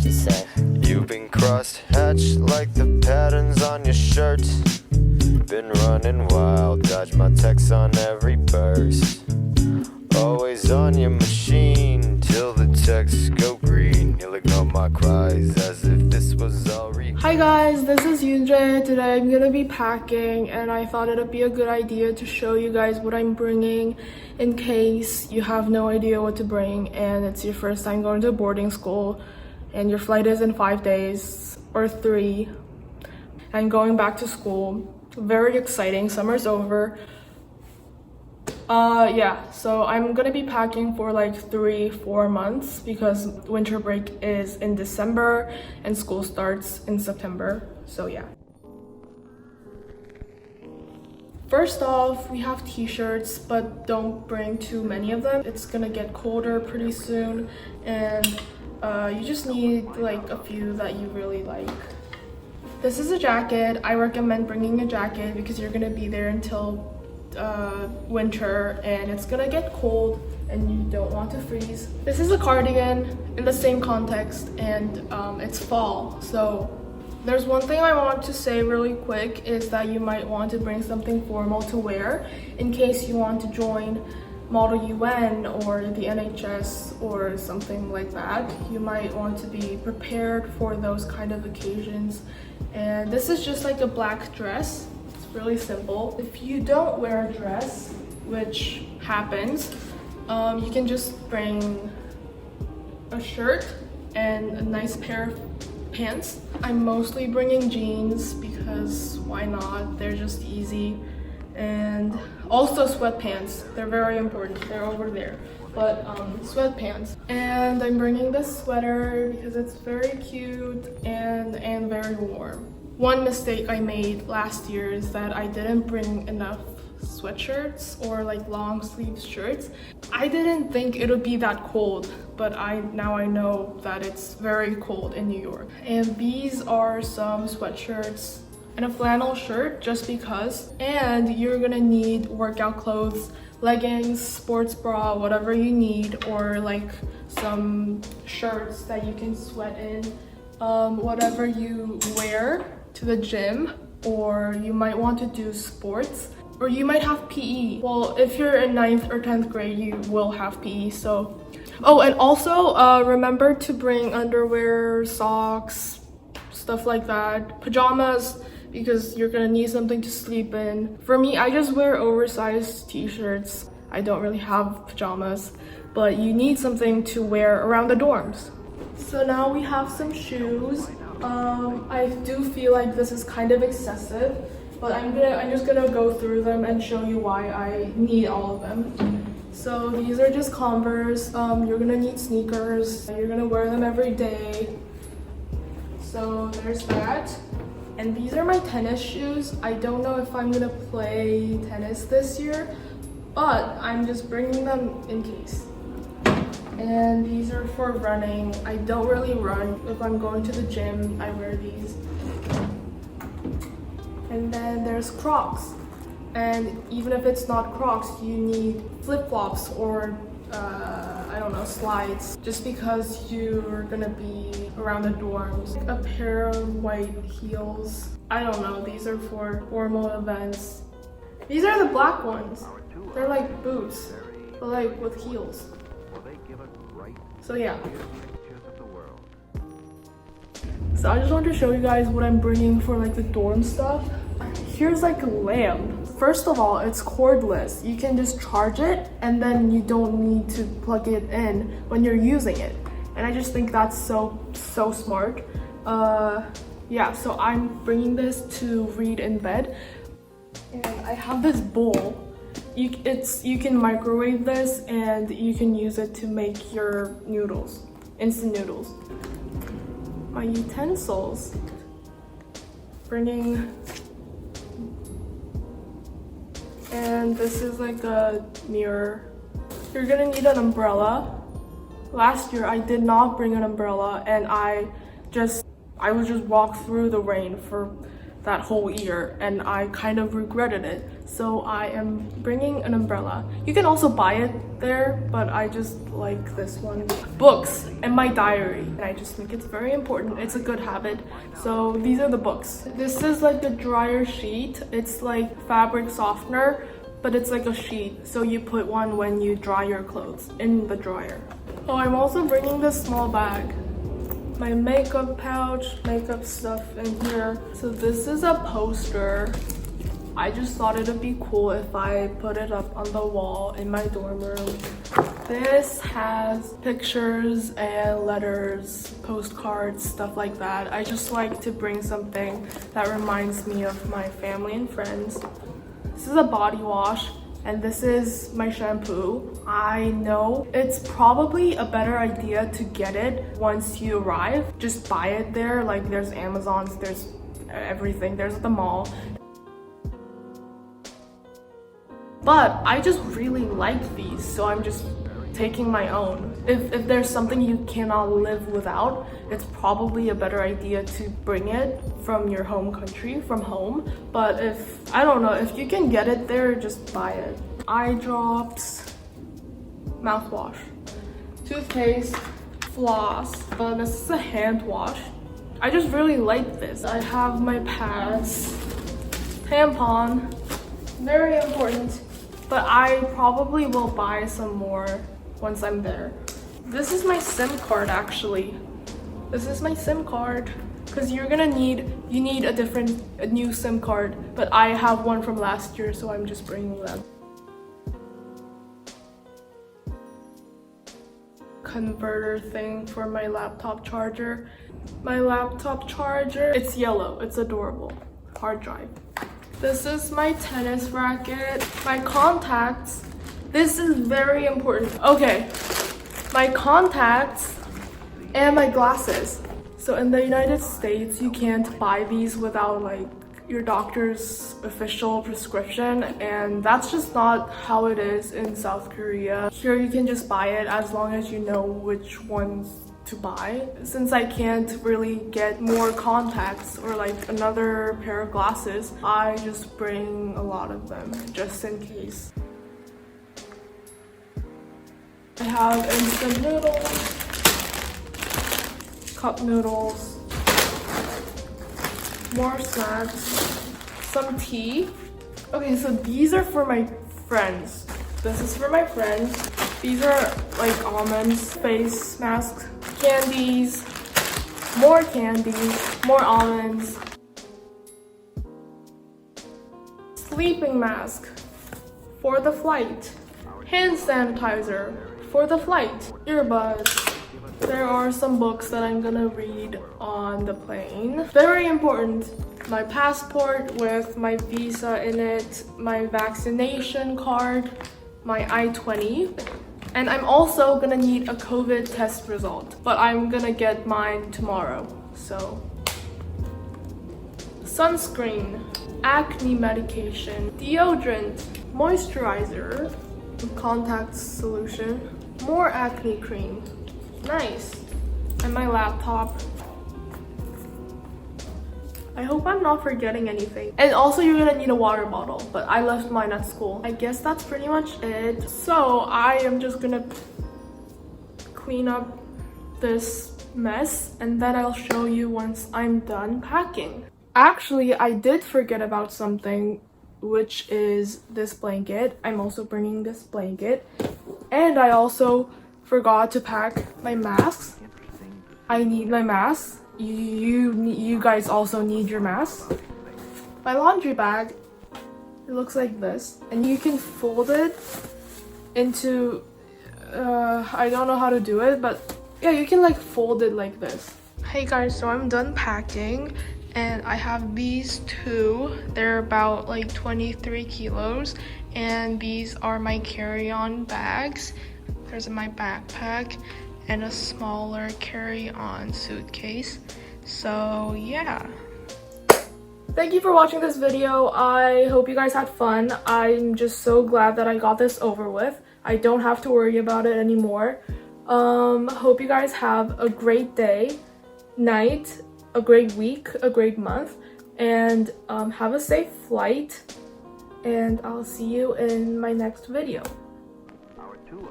she said. You've been cross-hatched like the patterns on your shirt. Been running wild, dodge my texts on every burst. Always on your machine till the texts go green. You'll ignore my cries as if this was all real. Hi guys, this is Yunjae. Today I'm gonna be packing and I thought it'd be a good idea to show you guys what I'm bringing in case you have no idea what to bring and it's your first time going to boarding school and your flight is in 5 days or 3 and going back to school. Very exciting, summer's over. Yeah, so I'm gonna be packing for like 3-4 months because winter break is in December and school starts in September, so yeah. First off, we have t-shirts, but don't bring too many of them. It's gonna get colder pretty soon and you just need like a few that you really like. This is a jacket. I recommend bringing a jacket because you're gonna be there until winter and it's gonna get cold and you don't want to freeze. This is a cardigan in the same context and it's fall. So there's one thing I want to say really quick is that you might want to bring something formal to wear in case you want to join Model UN or the NHS or something like that. You might want to be prepared for those kind of occasions. And this is just like a black dress. It's really simple. If you don't wear a dress, which happens, you can just bring a shirt and a nice pair of pants. I'm mostly bringing jeans because why not? They're just easy. And also sweatpants. They're very important. They're over there. But sweatpants. And I'm bringing this sweater because it's very cute and very warm. One mistake I made last year is that I didn't bring enough sweatshirts or like long sleeve shirts. I didn't think it would be that cold, but now I know that it's very cold in New York. And these are some sweatshirts and a flannel shirt just because. And you're gonna need workout clothes, leggings, sports bra, whatever you need, or like some shirts that you can sweat in, whatever you wear to the gym, or you might want to do sports, or you might have PE. Well, if you're in 9th or 10th grade, you will have PE, so. Oh, and also remember to bring underwear, socks, stuff like that, pajamas, because you're gonna need something to sleep in. For me, I just wear oversized t-shirts. I don't really have pajamas, but you need something to wear around the dorms. So now we have some shoes. I do feel like this is kind of excessive, but I'm just gonna go through them and show you why I need all of them. So these are just Converse. You're gonna need sneakers. You're gonna wear them every day. So there's that. And these are my tennis shoes. I don't know if I'm gonna play tennis this year, but I'm just bringing them in case. And these are for running. I don't really run. If I'm going to the gym, I wear these. And then there's Crocs. And even if it's not Crocs, you need flip-flops or I don't know, slides, just because you're gonna be around the dorms. A pair of white heels. I don't know, these are for formal events. These are the black ones. They're like boots, but like with heels. So yeah. So I just wanted to show you guys what I'm bringing for like the dorm stuff. Here's like a lamp. First of all, it's cordless. You can just charge it and then you don't need to plug it in when you're using it. And I just think that's so smart. Yeah, so I'm bringing this to read in bed. And I have this bowl. You can microwave this and you can use it to make your noodles, instant noodles. My utensils. Bringing. And this is like a mirror. You're gonna need an umbrella. Last year I did not bring an umbrella and I would just walk through the rain for that whole year and I kind of regretted it. So I am bringing an umbrella. You can also buy it there, but I just like this one. Books and my diary. And I just think it's very important. It's a good habit. So these are the books. This is like the dryer sheet. It's like fabric softener, but it's like a sheet. So you put one when you dry your clothes in the dryer. Oh, I'm also bringing this small bag. My makeup pouch, makeup stuff in here. So this is a poster. I just thought it'd be cool if I put it up on the wall in my dorm room. This has pictures and letters, postcards, stuff like that. I just like to bring something that reminds me of my family and friends. This is a body wash. And this is my shampoo. I know it's probably a better idea to get it once you arrive. Just buy it there. Like there's Amazon's, there's everything. There's at the mall. But I just really like these, so I'm just taking my own. If there's something you cannot live without, it's probably a better idea to bring it from your home country, from home. But if, I don't know, if you can get it there, just buy it. Eye drops, mouthwash, toothpaste, floss. This is a hand wash. I just really like this. I have my pads, tampon, very important. But I probably will buy some more once I'm there. This is my SIM card actually. This is my SIM card because you need a new SIM card, but I have one from last year, so I'm just bringing them. Converter thing for my laptop charger. My laptop charger, it's yellow, it's adorable. Hard drive. This is my tennis racket. My contacts. This is very important. Okay, my contacts and my glasses. So in the United States, you can't buy these without like your doctor's official prescription, and that's just not how it is in South Korea. Here you can just buy it as long as you know which ones to buy. Since I can't really get more contacts or like another pair of glasses, I just bring a lot of them just in case. I have instant noodles, cup noodles, more snacks, some tea. Okay, so these are for my friends. This is for my friends. These are like almonds, face masks, candies, more almonds, sleeping mask for the flight, hand sanitizer for the flight, earbuds. There are some books that I'm gonna read on the plane. Very important. My passport with my visa in it, my vaccination card, my I-20. And I'm also gonna need a COVID test result, but I'm gonna get mine tomorrow, so. Sunscreen, acne medication, deodorant, moisturizer, contact solution, more acne cream, nice, and my laptop. I hope I'm not forgetting anything. And also you're gonna need a water bottle, but I left mine at school. I guess that's pretty much it. So I am just gonna clean up this mess and then I'll show you once I'm done packing. Actually, I did forget about something, which is this blanket. I'm also bringing this blanket. And I also forgot to pack my masks. I need my masks. You guys also need your masks. My laundry bag, it looks like this, and you can fold it into I don't know how to do it, but yeah, you can like fold it like this. Hey guys, so I'm done packing and I have these two. They're about like 23 kilos and these are my carry-on bags. There's my backpack and a smaller carry-on suitcase. So yeah. Thank you for watching this video. I hope you guys had fun. I'm just so glad that I got this over with. I don't have to worry about it anymore. Hope you guys have a great day, night, a great week, a great month, and have a safe flight, and I'll see you in my next video. Our 2